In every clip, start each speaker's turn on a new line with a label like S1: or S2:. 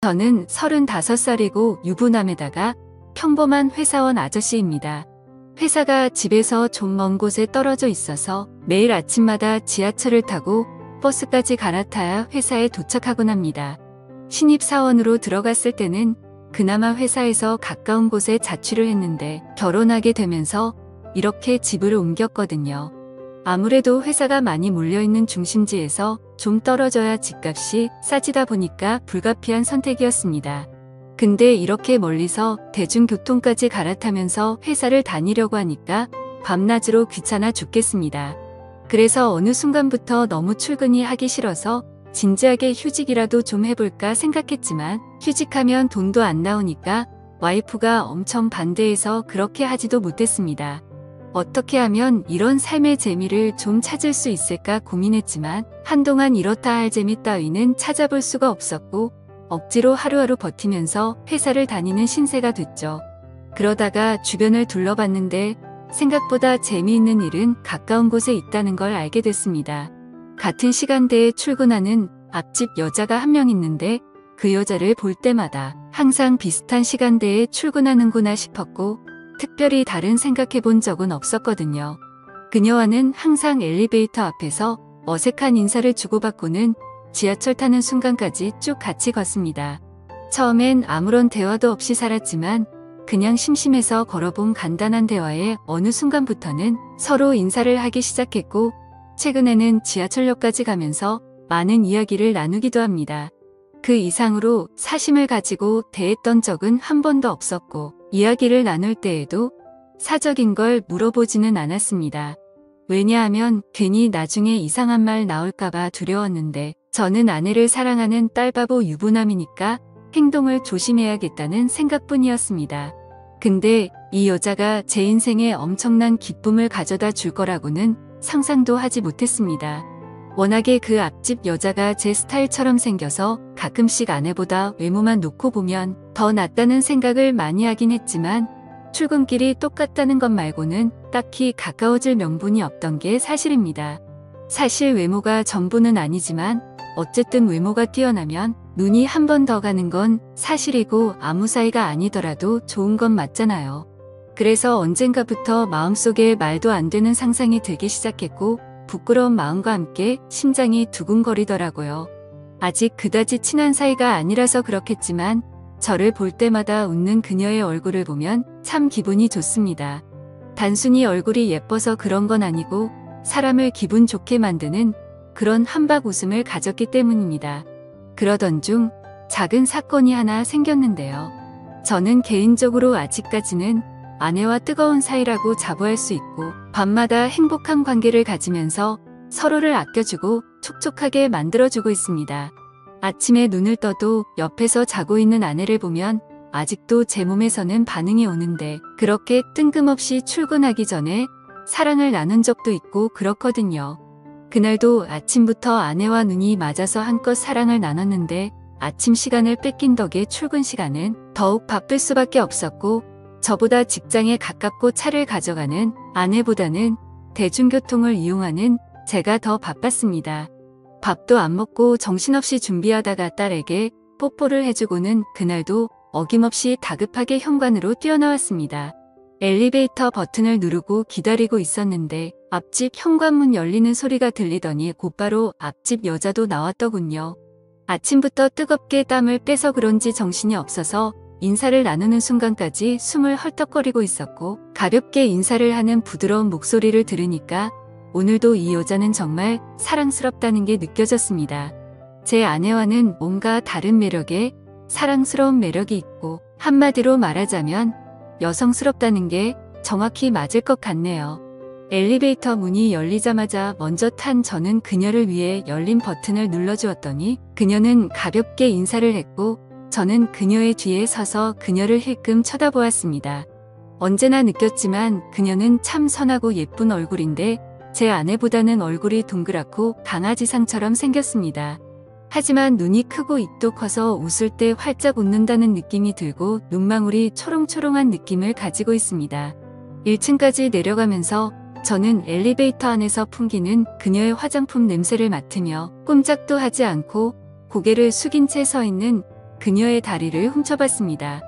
S1: 저는 35살이고 유부남에다가 평범한 회사원 아저씨입니다. 회사가 집에서 좀 먼 곳에 떨어져 있어서 매일 아침마다 지하철을 타고 버스까지 갈아타야 회사에 도착하곤 합니다. 신입사원으로 들어갔을 때는 그나마 회사에서 가까운 곳에 자취를 했는데 결혼하게 되면서 이렇게 집을 옮겼거든요. 아무래도 회사가 많이 몰려있는 중심지에서 좀 떨어져야 집값이 싸지다 보니까 불가피한 선택이었습니다. 근데 이렇게 멀리서 대중교통까지 갈아타면서 회사를 다니려고 하니까 밤낮으로 귀찮아 죽겠습니다. 그래서 어느 순간부터 너무 출근이 하기 싫어서 진지하게 휴직이라도 좀 해볼까 생각했지만 휴직하면 돈도 안 나오니까 와이프가 엄청 반대해서 그렇게 하지도 못했습니다. 어떻게 하면 이런 삶의 재미를 좀 찾을 수 있을까 고민했지만 한동안 이렇다 할 재미 따위는 찾아볼 수가 없었고 억지로 하루하루 버티면서 회사를 다니는 신세가 됐죠. 그러다가 주변을 둘러봤는데 생각보다 재미있는 일은 가까운 곳에 있다는 걸 알게 됐습니다. 같은 시간대에 출근하는 앞집 여자가 한 명 있는데 그 여자를 볼 때마다 항상 비슷한 시간대에 출근하는구나 싶었고 특별히 다른 생각해 본 적은 없었거든요. 그녀와는 항상 엘리베이터 앞에서 어색한 인사를 주고받고는 지하철 타는 순간까지 쭉 같이 걷습니다. 처음엔 아무런 대화도 없이 살았지만 그냥 심심해서 걸어본 간단한 대화에 어느 순간부터는 서로 인사를 하기 시작했고 최근에는 지하철역까지 가면서 많은 이야기를 나누기도 합니다. 그 이상으로 사심을 가지고 대했던 적은 한 번도 없었고 이야기를 나눌 때에도 사적인 걸 물어보지는 않았습니다. 왜냐하면 괜히 나중에 이상한 말 나올까봐 두려웠는데 저는 아내를 사랑하는 딸바보 유부남이니까 행동을 조심해야겠다는 생각뿐이었습니다. 근데 이 여자가 제 인생에 엄청난 기쁨을 가져다 줄 거라고는 상상도 하지 못했습니다. 워낙에 그 앞집 여자가 제 스타일처럼 생겨서 가끔씩 아내보다 외모만 놓고 보면 더 낫다는 생각을 많이 하긴 했지만 출근길이 똑같다는 것 말고는 딱히 가까워질 명분이 없던 게 사실입니다. 사실 외모가 전부는 아니지만 어쨌든 외모가 뛰어나면 눈이 한 번 더 가는 건 사실이고 아무 사이가 아니더라도 좋은 건 맞잖아요. 그래서 언젠가부터 마음속에 말도 안 되는 상상이 들기 시작했고 부끄러운 마음과 함께 심장이 두근거리더라고요. 아직 그다지 친한 사이가 아니라서 그렇겠지만 저를 볼 때마다 웃는 그녀의 얼굴을 보면 참 기분이 좋습니다. 단순히 얼굴이 예뻐서 그런 건 아니고 사람을 기분 좋게 만드는 그런 한박 웃음을 가졌기 때문입니다. 그러던 중 작은 사건이 하나 생겼는데요. 저는 개인적으로 아직까지는 아내와 뜨거운 사이라고 자부할 수 있고 밤마다 행복한 관계를 가지면서 서로를 아껴주고 촉촉하게 만들어주고 있습니다. 아침에 눈을 떠도 옆에서 자고 있는 아내를 보면 아직도 제 몸에서는 반응이 오는데 그렇게 뜬금없이 출근하기 전에 사랑을 나눈 적도 있고 그렇거든요. 그날도 아침부터 아내와 눈이 맞아서 한껏 사랑을 나눴는데 아침 시간을 뺏긴 덕에 출근 시간은 더욱 바쁠 수밖에 없었고 저보다 직장에 가깝고 차를 가져가는 아내보다는 대중교통을 이용하는 제가 더 바빴습니다. 밥도 안 먹고 정신없이 준비하다가 딸에게 뽀뽀를 해주고는 그날도 어김없이 다급하게 현관으로 뛰어나왔습니다. 엘리베이터 버튼을 누르고 기다리고 있었는데 앞집 현관문 열리는 소리가 들리더니 곧바로 앞집 여자도 나왔더군요. 아침부터 뜨겁게 땀을 빼서 그런지 정신이 없어서 인사를 나누는 순간까지 숨을 헐떡거리고 있었고 가볍게 인사를 하는 부드러운 목소리를 들으니까 오늘도 이 여자는 정말 사랑스럽다는 게 느껴졌습니다. 제 아내와는 뭔가 다른 매력에 사랑스러운 매력이 있고 한마디로 말하자면 여성스럽다는 게 정확히 맞을 것 같네요. 엘리베이터 문이 열리자마자 먼저 탄 저는 그녀를 위해 열린 버튼을 눌러주었더니 그녀는 가볍게 인사를 했고 저는 그녀의 뒤에 서서 그녀를 힐끔 쳐다보았습니다. 언제나 느꼈지만 그녀는 참 선하고 예쁜 얼굴인데 제 아내보다는 얼굴이 동그랗고 강아지상처럼 생겼습니다. 하지만 눈이 크고 입도 커서 웃을 때 활짝 웃는다는 느낌이 들고 눈망울이 초롱초롱한 느낌을 가지고 있습니다. 1층까지 내려가면서 저는 엘리베이터 안에서 풍기는 그녀의 화장품 냄새를 맡으며 꼼짝도 하지 않고 고개를 숙인 채 서 있는 그녀의 다리를 훔쳐봤습니다.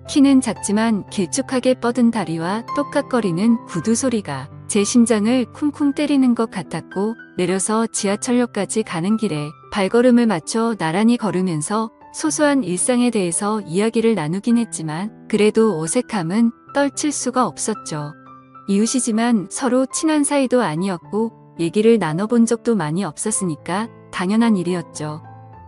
S1: 키는 작지만 길쭉하게 뻗은 다리와 똑깍거리는 구두 소리가 제 심장을 쿵쿵 때리는 것 같았고, 내려서 지하철역까지 가는 길에 발걸음을 맞춰 나란히 걸으면서 소소한 일상에 대해서 이야기를 나누긴 했지만 그래도 어색함은 떨칠 수가 없었죠. 이웃이지만 서로 친한 사이도 아니었고 얘기를 나눠본 적도 많이 없었으니까 당연한 일이었죠.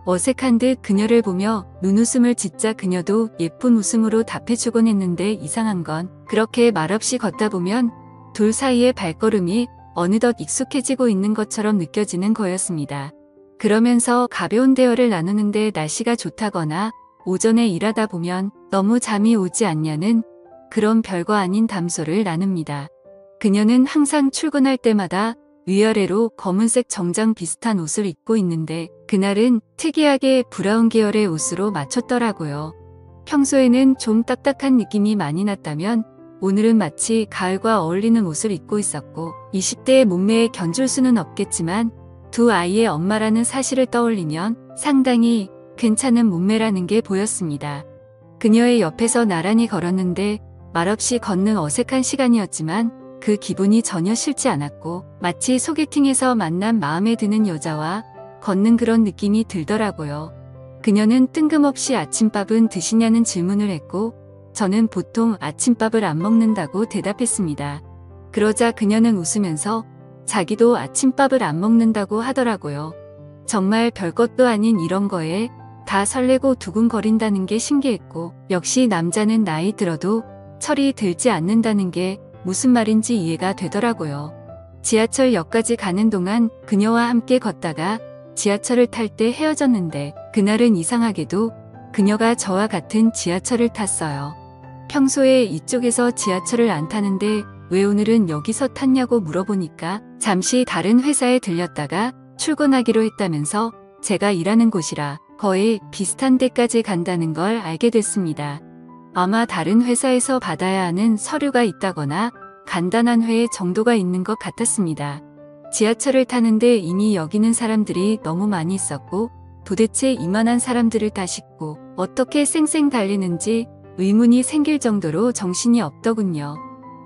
S1: 어색한 듯 그녀를 보며 눈웃음을 짓자 그녀도 예쁜 웃음으로 답해주곤 했는데, 이상한 건 그렇게 말없이 걷다 보면 둘 사이의 발걸음이 어느덧 익숙해지고 있는 것처럼 느껴지는 거였습니다. 그러면서 가벼운 대화를 나누는데 날씨가 좋다거나 오전에 일하다 보면 너무 잠이 오지 않냐는 그런 별거 아닌 담소를 나눕니다. 그녀는 항상 출근할 때마다 위아래로 검은색 정장 비슷한 옷을 입고 있는데 그날은 특이하게 브라운 계열의 옷으로 맞췄더라고요. 평소에는 좀 딱딱한 느낌이 많이 났다면 오늘은 마치 가을과 어울리는 옷을 입고 있었고, 20대의 몸매에 견줄 수는 없겠지만 두 아이의 엄마라는 사실을 떠올리면 상당히 괜찮은 몸매라는 게 보였습니다. 그녀의 옆에서 나란히 걸었는데 말없이 걷는 어색한 시간이었지만 그 기분이 전혀 싫지 않았고, 마치 소개팅에서 만난 마음에 드는 여자와 걷는 그런 느낌이 들더라고요. 그녀는 뜬금없이 아침밥은 드시냐는 질문을 했고, 저는 보통 아침밥을 안 먹는다고 대답했습니다. 그러자 그녀는 웃으면서 자기도 아침밥을 안 먹는다고 하더라고요. 정말 별것도 아닌 이런 거에 다 설레고 두근거린다는 게 신기했고, 역시 남자는 나이 들어도 철이 들지 않는다는 게 무슨 말인지 이해가 되더라고요. 지하철역까지 가는 동안 그녀와 함께 걷다가 지하철을 탈 때 헤어졌는데, 그날은 이상하게도 그녀가 저와 같은 지하철을 탔어요. 평소에 이쪽에서 지하철을 안 타는데 왜 오늘은 여기서 탔냐고 물어보니까 잠시 다른 회사에 들렸다가 출근하기로 했다면서 제가 일하는 곳이라 거의 비슷한 데까지 간다는 걸 알게 됐습니다. 아마 다른 회사에서 받아야 하는 서류가 있다거나 간단한 회의 정도가 있는 것 같았습니다. 지하철을 타는데 이미 여기는 사람들이 너무 많이 있었고, 도대체 이만한 사람들을 다 싣고 어떻게 쌩쌩 달리는지 의문이 생길 정도로 정신이 없더군요.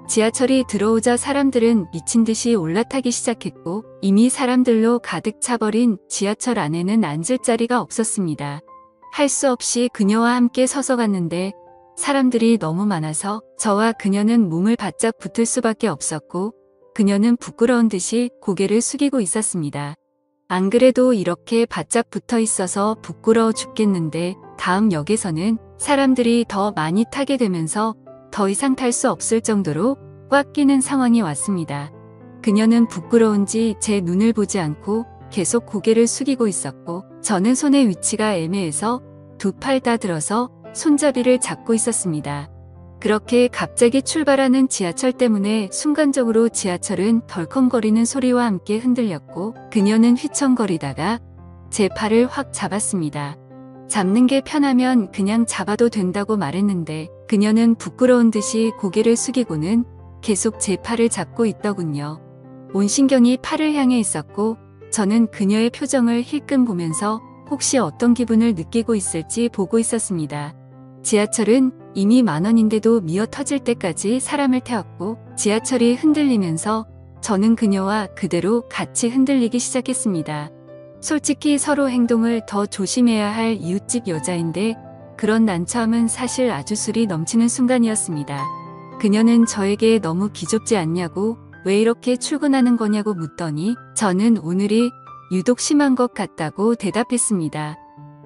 S1: 지하철이 들어오자 사람들은 미친 듯이 올라타기 시작했고, 이미 사람들로 가득 차버린 지하철 안에는 앉을 자리가 없었습니다. 할 수 없이 그녀와 함께 서서 갔는데 사람들이 너무 많아서 저와 그녀는 몸을 바짝 붙을 수밖에 없었고, 그녀는 부끄러운 듯이 고개를 숙이고 있었습니다. 안 그래도 이렇게 바짝 붙어 있어서 부끄러워 죽겠는데 다음 역에서는 사람들이 더 많이 타게 되면서 더 이상 탈 수 없을 정도로 꽉 끼는 상황이 왔습니다. 그녀는 부끄러운지 제 눈을 보지 않고 계속 고개를 숙이고 있었고, 저는 손의 위치가 애매해서 두 팔 다 들어서 손잡이를 잡고 있었습니다. 그렇게 갑자기 출발하는 지하철 때문에 순간적으로 지하철은 덜컹거리는 소리와 함께 흔들렸고, 그녀는 휘청거리다가 제 팔을 확 잡았습니다. 잡는 게 편하면 그냥 잡아도 된다고 말했는데 그녀는 부끄러운 듯이 고개를 숙이고는 계속 제 팔을 잡고 있더군요. 온 신경이 팔을 향해 있었고, 저는 그녀의 표정을 힐끔 보면서 혹시 어떤 기분을 느끼고 있을지 보고 있었습니다. 지하철은 이미 만원인데도 미어 터질 때까지 사람을 태웠고, 지하철이 흔들리면서 저는 그녀와 그대로 같이 흔들리기 시작했습니다. 솔직히 서로 행동을 더 조심해야 할 이웃집 여자인데 그런 난처함은 사실 아주 술이 넘치는 순간이었습니다. 그녀는 저에게 너무 기좁지 않냐고, 왜 이렇게 출근하는 거냐고 묻더니 저는 오늘이 유독 심한 것 같다고 대답했습니다.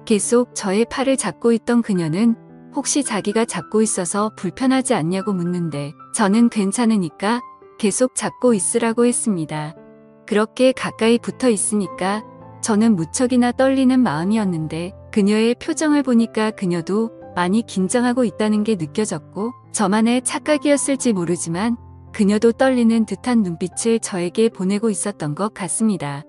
S1: 계속 저의 팔을 잡고 있던 그녀는 혹시 자기가 잡고 있어서 불편하지 않냐고 묻는데 저는 괜찮으니까 계속 잡고 있으라고 했습니다. 그렇게 가까이 붙어 있으니까 저는 무척이나 떨리는 마음이었는데 그녀의 표정을 보니까 그녀도 많이 긴장하고 있다는 게 느껴졌고, 저만의 착각이었을지 모르지만 그녀도 떨리는 듯한 눈빛을 저에게 보내고 있었던 것 같습니다.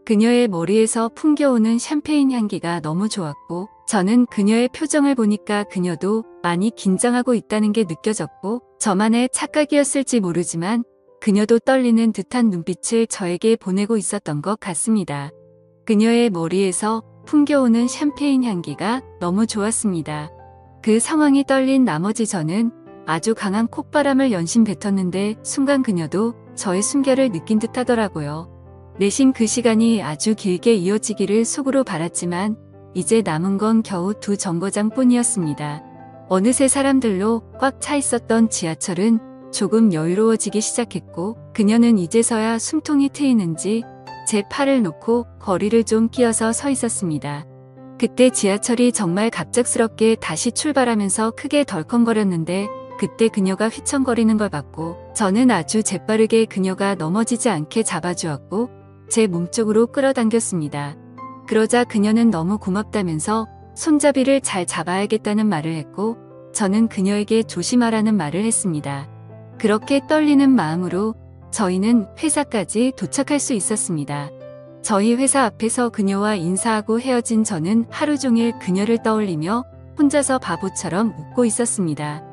S1: 그녀의 머리에서 풍겨오는 샴페인 향기가 너무 좋았고, 저는 그녀의 표정을 보니까 그녀도 많이 긴장하고 있다는 게 느껴졌고, 저만의 착각이었을지 모르지만 그녀도 떨리는 듯한 눈빛을 저에게 보내고 있었던 것 같습니다. 그녀의 머리에서 풍겨오는 샴페인 향기가 너무 좋았습니다. 그 상황이 떨린 나머지 저는 아주 강한 콧바람을 연신 뱉었는데 순간 그녀도 저의 숨결을 느낀 듯 하더라고요. 내심 그 시간이 아주 길게 이어지기를 속으로 바랐지만 이제 남은 건 겨우 2정거장뿐이었습니다. 어느새 사람들로 꽉 차 있었던 지하철은 조금 여유로워지기 시작했고 그녀는 이제서야 숨통이 트이는지 제 팔을 놓고 거리를 좀 끼어서 서 있었습니다. 그때 지하철이 정말 갑작스럽게 다시 출발하면서 크게 덜컹거렸는데 그때 그녀가 휘청거리는 걸 봤고 저는 아주 재빠르게 그녀가 넘어지지 않게 잡아주었고 제 몸쪽으로 끌어당겼습니다. 그러자 그녀는 너무 고맙다면서 손잡이를 잘 잡아야겠다는 말을 했고 저는 그녀에게 조심하라는 말을 했습니다. 그렇게 떨리는 마음으로 저희는 회사까지 도착할 수 있었습니다. 저희 회사 앞에서 그녀와 인사하고 헤어진 저는 하루 종일 그녀를 떠올리며 혼자서 바보처럼 웃고 있었습니다.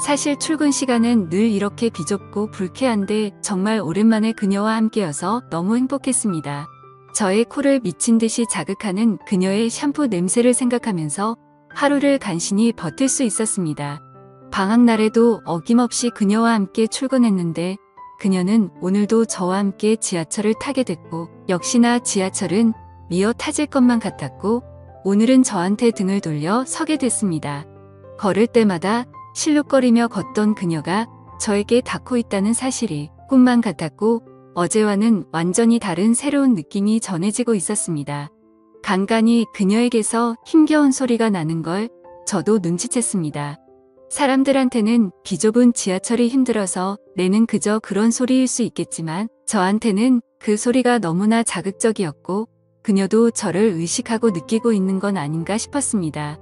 S1: 사실 출근 시간은 늘 이렇게 비좁고 불쾌한데 정말 오랜만에 그녀와 함께여서 너무 행복했습니다. 저의 코를 미친 듯이 자극하는 그녀의 샴푸 냄새를 생각하면서 하루를 간신히 버틸 수 있었습니다. 방학날에도 어김없이 그녀와 함께 출근했는데 그녀는 오늘도 저와 함께 지하철을 타게 됐고 역시나 지하철은 미어 타질 것만 같았고 오늘은 저한테 등을 돌려 서게 됐습니다. 걸을 때마다 실룩거리며 걷던 그녀가 저에게 닿고 있다는 사실이 꿈만 같았고 어제와는 완전히 다른 새로운 느낌이 전해지고 있었습니다. 간간히 그녀에게서 힘겨운 소리가 나는 걸 저도 눈치챘습니다. 사람들한테는 비좁은 지하철이 힘들어서 내는 그저 그런 소리일 수 있겠지만 저한테는 그 소리가 너무나 자극적이었고 그녀도 저를 의식하고 느끼고 있는 건 아닌가 싶었습니다.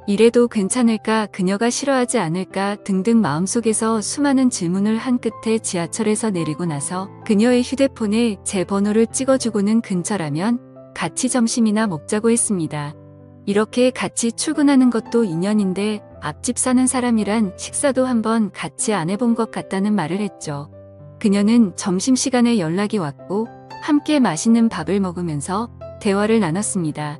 S1: 이래도 괜찮을까, 그녀가 싫어하지 않을까 등등 마음속에서 수많은 질문을 한 끝에 지하철에서 내리고 나서 그녀의 휴대폰에 제 번호를 찍어주고는 근처라면 같이 점심이나 먹자고 했습니다. 이렇게 같이 출근하는 것도 인연인데 앞집 사는 사람이란 식사도 한번 같이 안 해본 것 같다는 말을 했죠. 그녀는 점심시간에 연락이 왔고 함께 맛있는 밥을 먹으면서 대화를 나눴습니다.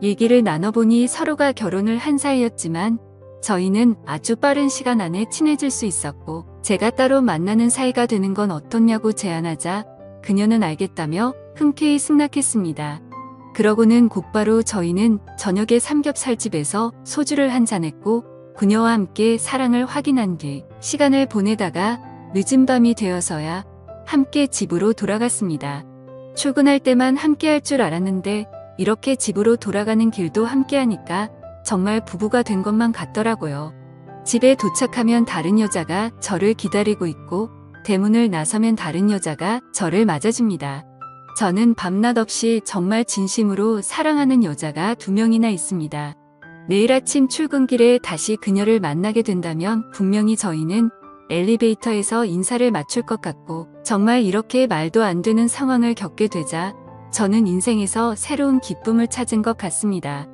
S1: 얘기를 나눠보니 서로가 결혼을 한 사이였지만 저희는 아주 빠른 시간 안에 친해질 수 있었고 제가 따로 만나는 사이가 되는 건 어떻냐고 제안하자 그녀는 알겠다며 흔쾌히 승낙했습니다. 그러고는 곧바로 저희는 저녁에 삼겹살집에서 소주를 한잔했고 그녀와 함께 사랑을 확인한 뒤 시간을 보내다가 늦은 밤이 되어서야 함께 집으로 돌아갔습니다. 출근할 때만 함께 할 줄 알았는데 이렇게 집으로 돌아가는 길도 함께하니까 정말 부부가 된 것만 같더라고요. 집에 도착하면 다른 여자가 저를 기다리고 있고 대문을 나서면 다른 여자가 저를 맞아줍니다. 저는 밤낮 없이 정말 진심으로 사랑하는 여자가 2명이나 있습니다. 내일 아침 출근길에 다시 그녀를 만나게 된다면 분명히 저희는 엘리베이터에서 인사를 맞출 것 같고 정말 이렇게 말도 안 되는 상황을 겪게 되자 저는 인생에서 새로운 기쁨을 찾은 것 같습니다.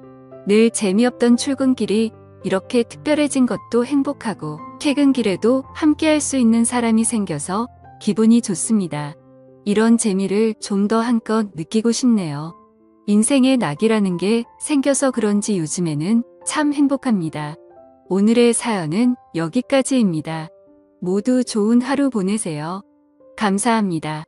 S1: 늘 재미없던 출근길이 이렇게 특별해진 것도 행복하고 퇴근길에도 함께할 수 있는 사람이 생겨서 기분이 좋습니다. 이런 재미를 좀 더 한껏 느끼고 싶네요. 인생의 낙이라는 게 생겨서 그런지 요즘에는 참 행복합니다. 오늘의 사연은 여기까지입니다. 모두 좋은 하루 보내세요. 감사합니다.